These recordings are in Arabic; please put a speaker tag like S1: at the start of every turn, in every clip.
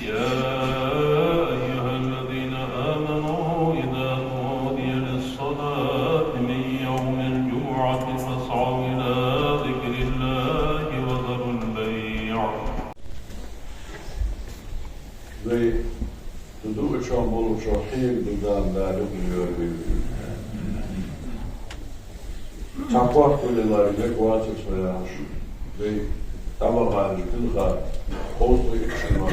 S1: يا أيها الذين آمنوا إذا نودي للصلاة من يوم الجمعة فاسعوا إلى ذكر الله وذروا البيع.
S2: Doe zo moeilijk zo heel gedaan daar ook niet. Tapot willen ik wat het voor de tabaga de grote schemaat.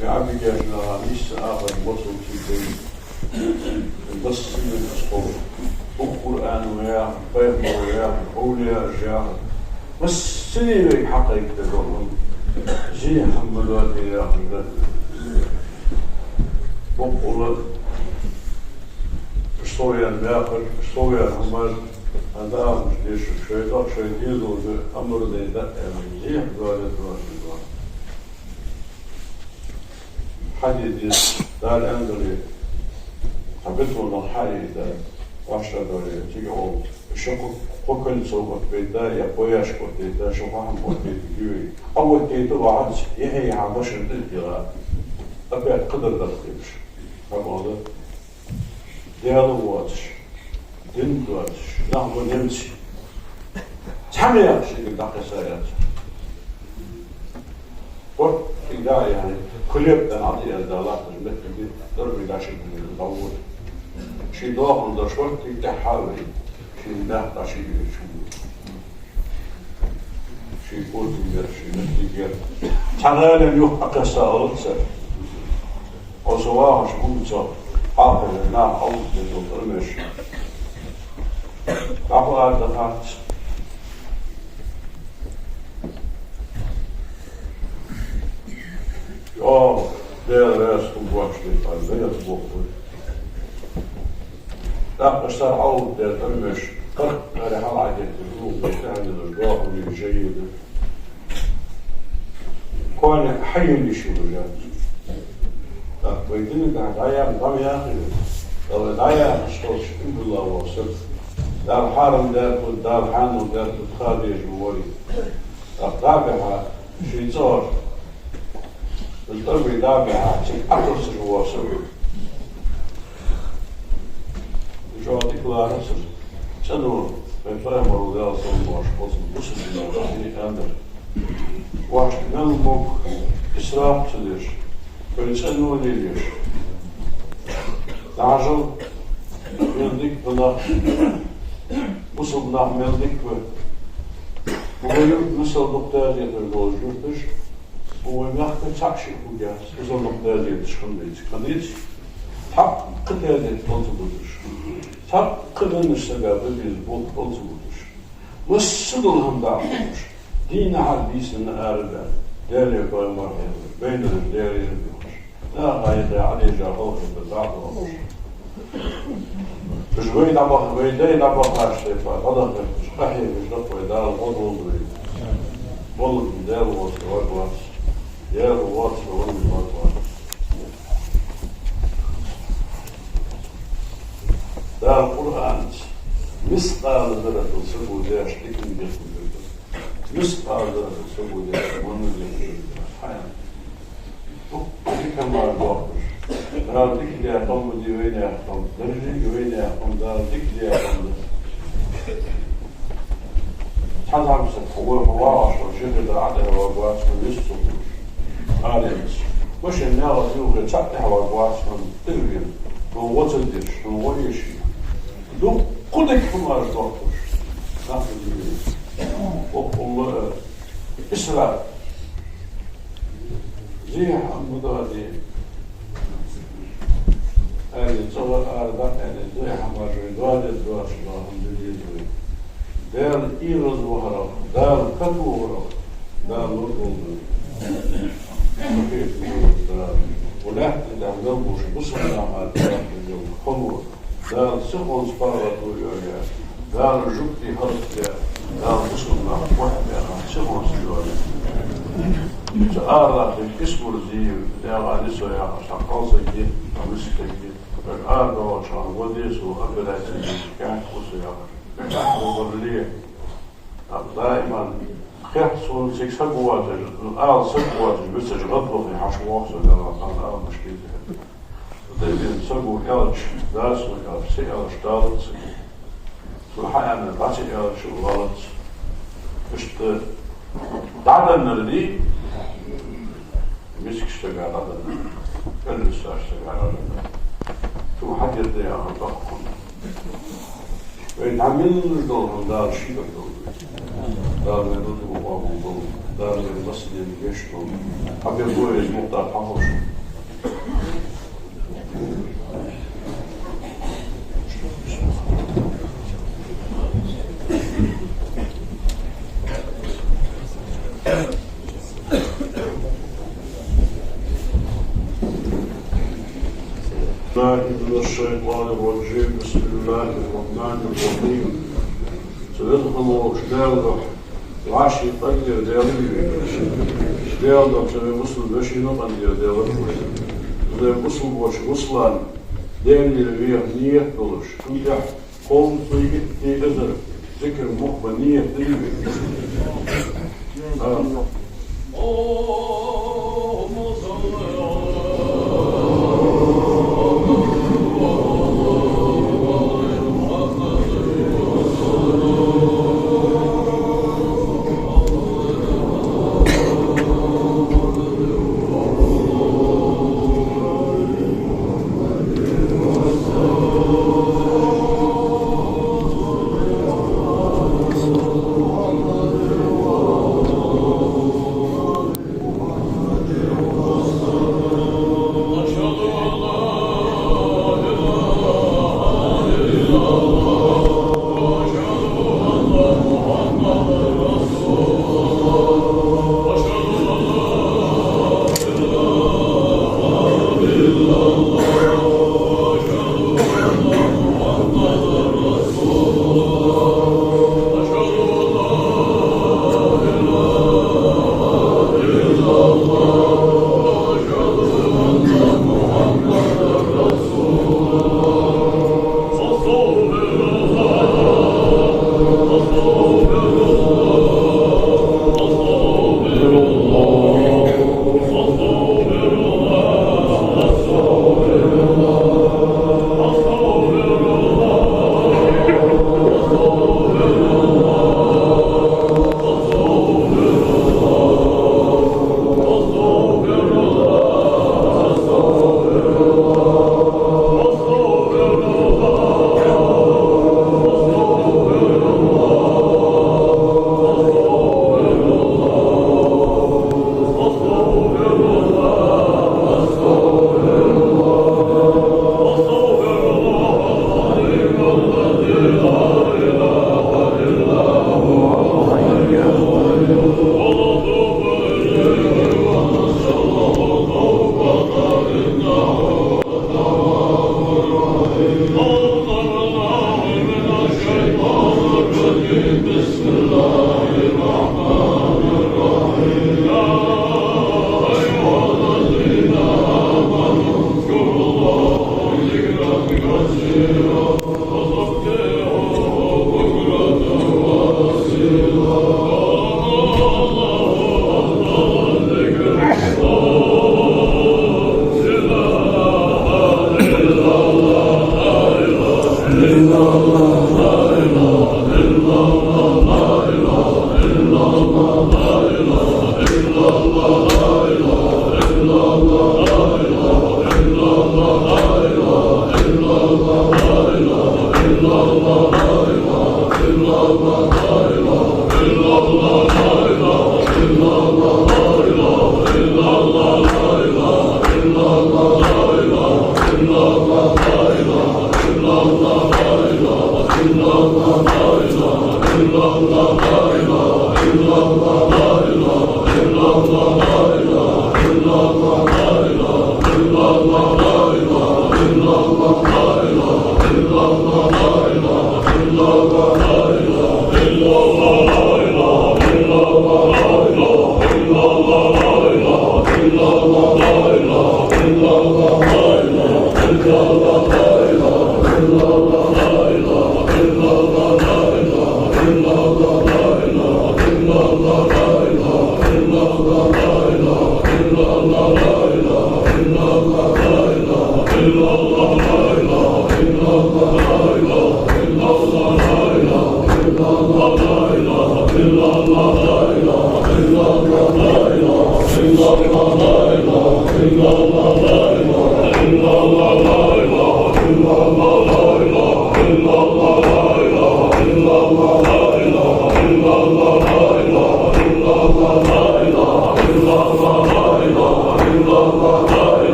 S2: Ja, ik heb nog niet aan wat zo te doen. Dat is een school. Ook Koran ja, Bijbel ja, Olia ja. Maar zie ik حقيقة الرغم زي محمد وادي يا أخي بقول شوية الآخر شوية محمد هذا مش ليش شوية ديزو أمر ده يعني زي حوالي تراث حديد ده الأندري حبيته نحاري ده عشرة دولار تيجي أول شكو كل سوق بيتا يا بوياش كوتيتا شو فاهم كوتيتا أول كيتو بعد يهي عباش الدنيا أبيع قدر دقيقش هذا ديالو واتش دين واتش نحن نمشي تحمل شيء دقيقة ساعات قلت كذا يعني كل يوم نعطي الدولار مثل ضرب العشرة من الضوء شيء ضاغط ده شوية تحاول لا تشيء شيء قلت شيء نتيجة تعالى يحقق سألت وسواء شكوت حاضر لا أو تزوج أقول هذا ده استوى شيء ده استوى لا بس تعود تمش قرق هذا حاجة الظروف بتعمل الجوع والجيد كون حي للشغلات لا ويدين ده دايما ضم يا أخي لو دايما مشتوش الحمد لله وصلت دار حارم دار حانو دار خارج جواري أقطابها شيء صار الضرب دابها شيء أقصر وصل جواتي كلها نفسه شنو بفهم الرجال صلوا واشخاص المسلمين اللي عندنا واش نلمك إسراف تديش فلسنو ليش تعجل ملدك بنا وصلنا ملدك وغير مثل دكتور يترجل جوتش ومحكم تاكشي كوجاس مثل دكتور يتشخنديت حق قتادة تنتظرش حق قدن السبب بالبوط تنتظرش والصدلهم دعوش دين حديث الأربع داري قوي مرحبا بين الداري البيوش لا غاية علي جاهوه بالبعض والله مش غير نبغى ويدي نبغى عشتفا غضب مش قحي مش نقوى دار الغضب والله من دار الوصف دار الوصف والله ده القرآن مثقال ذرة سبوداش لكن بيخبر مثقال ذرة سبوداش ونزل حياة كما الواقع دار ذيك اللي يقوم دي وين يقوم درجي وين يقوم دار ذيك اللي يقوم حتى مسك هو عشر شهر على وقواس من يسوع عالمس مش النار يوجد تحت وقواس من تلوين من وتلدش من ويشي دو قدك فما الدكتور ناخذ إسراء زي حمد هذه هذه صور أربعة هذه زي حمد رضوان الدواش الحمد لله دار إيرز وهرب دار كتو وهرب دار لطول كيف دار ولا تدعو مش بصنا على اليوم خمر دار سخون سبارة ويا دار جبتي هرت دار بصنا واحد سخون سجواري سأرى في اسمه الزيو دار على سويا شقاصة كي مسكة كي الآن وشان وديس وأبدا سيد كان خصيا كان خبر لي دائما خير صون سيك سبوات سبوات بس جغضبط يحشموه سنة قال مشكلة تبين سبو إلش داس وكاف سي إلش دالت والحقيقة أن الباسي إلش وغلط اشت دعنا لدي مسك اشتغل عدنا كل لسه اشتغل عدنا تو حد يدي عن ضغطهم وإن عمل دور دار شيء دور دار من دور وابو دار من مسجد يشتغل حب يقول يزمط حفظ من الشيطان الرجيم بسم الله الرحمن الرحيم سيدخل شدالة العشي طير ديالي شدالة بسمي مسلم بشي نطن ديالي زي مسلم وش وصلان ديالي لبيه نية دولش كنت قوم طيب تيغزر ذكر مخبى نية ديالي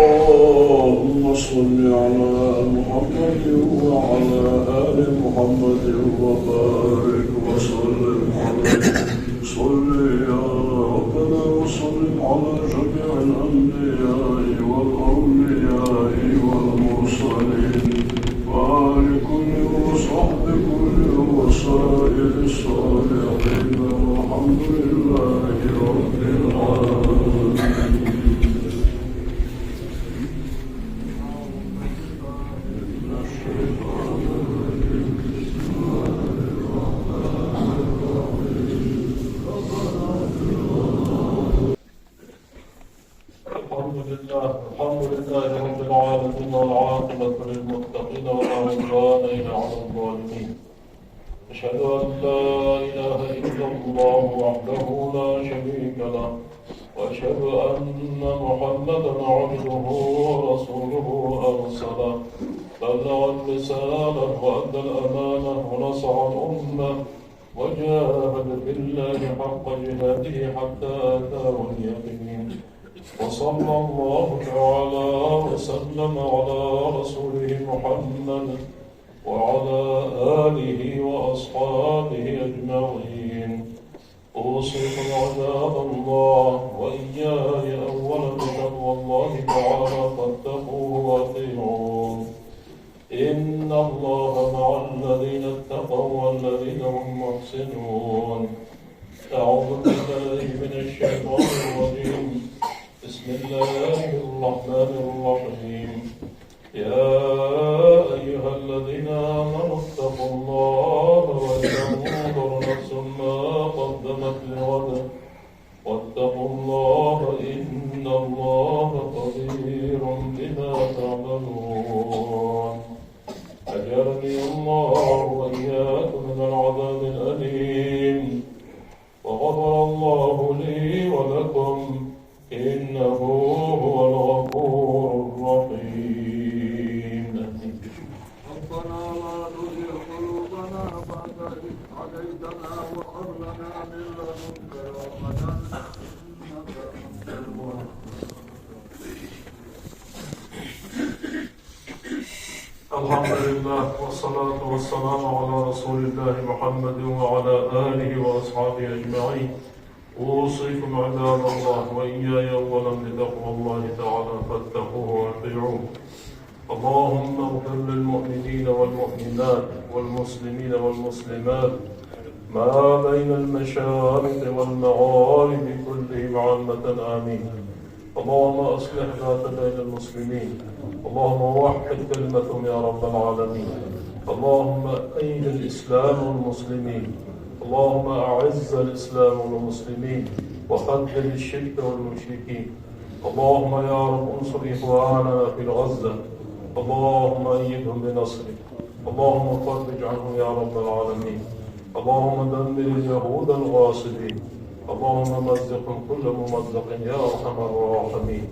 S2: اللهم صل على محمد وعلى آل محمد وبارك وسلم عليه. صل يا ربنا وسلم على جميع الأنبياء والأولياء والمرسلين وآل كل وصحب كل وسائر الصالحين والحمد لله رب العالمين.
S1: الحمد لله رب العالمين والعاقبة للمتقين ولا عدوان إلا على الظالمين. أشهد أن لا إله إلا الله وحده لا شريك له وأشهد أن محمدا عبده ورسوله أرسله بلغ الرسالة وأدى الأمانة ونصح الأمة وجاهد في الله حق جهاده حتى أتاه اليقين. وصلى الله تعالى وسلم على رسوله محمد وعلى آله وأصحابه أجمعين. أوصيكم عباد الله وإياي أولا بتقوى الله تعالى فاتقوه وأطيعوه. إن الله مع الذين اتقوا والذين هم محسنون. أعوذ بالله من الشيطان الرجيم. بسم الله الرحمن الرحيم. يا أيها الذين آمنوا اتقوا الله ولتنظر نفس ما قدمت لغد واتقوا الله إن الله خبير بما تعملون. أجرني الله وإياكم من العذاب الأليم وغفر الله لي ولكم إنه هو الغفور الرحيم.
S3: ربنا لا تزغ قلوبنا بعد إذ هديتنا وهب لنا من لدنك رحمة إنك أنت الوهاب.
S1: الحمد لله والصلاة والسلام على رسول الله محمد وعلى آله وأصحابه أجمعين. أوصيكم عباد الله وإياي أولا بتقوى الله تعالى فاتقوه وأطيعوه. اللهم اغفر للمؤمنين والمؤمنات والمسلمين والمسلمات ما بين المشارق والمغارب كلهم عامة آمين. اللهم أصلح ذات بين المسلمين. اللهم وحد كلمتهم يا رب العالمين. اللهم أيد الإسلام والمسلمين. اللهم أعز الإسلام والمسلمين وخذل الشرك والمشركين. اللهم يا رب انصر إخواننا في غزة. اللهم أيدهم بنصرك. اللهم فرج عنهم يا رب العالمين. اللهم دمر اليهود الغاصبين. اللهم مزقهم كل ممزق يا أرحم الراحمين.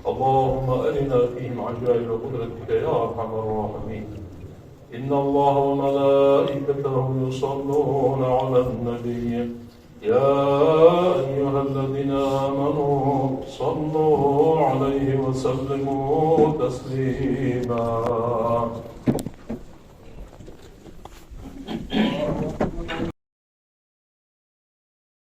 S1: اللهم أرنا فيهم عجائب قدرتك يا أرحم الراحمين. إن الله وملائكته يصلون على النبي يا أيها الذين آمنوا صلوا عليه وسلموا تسليما.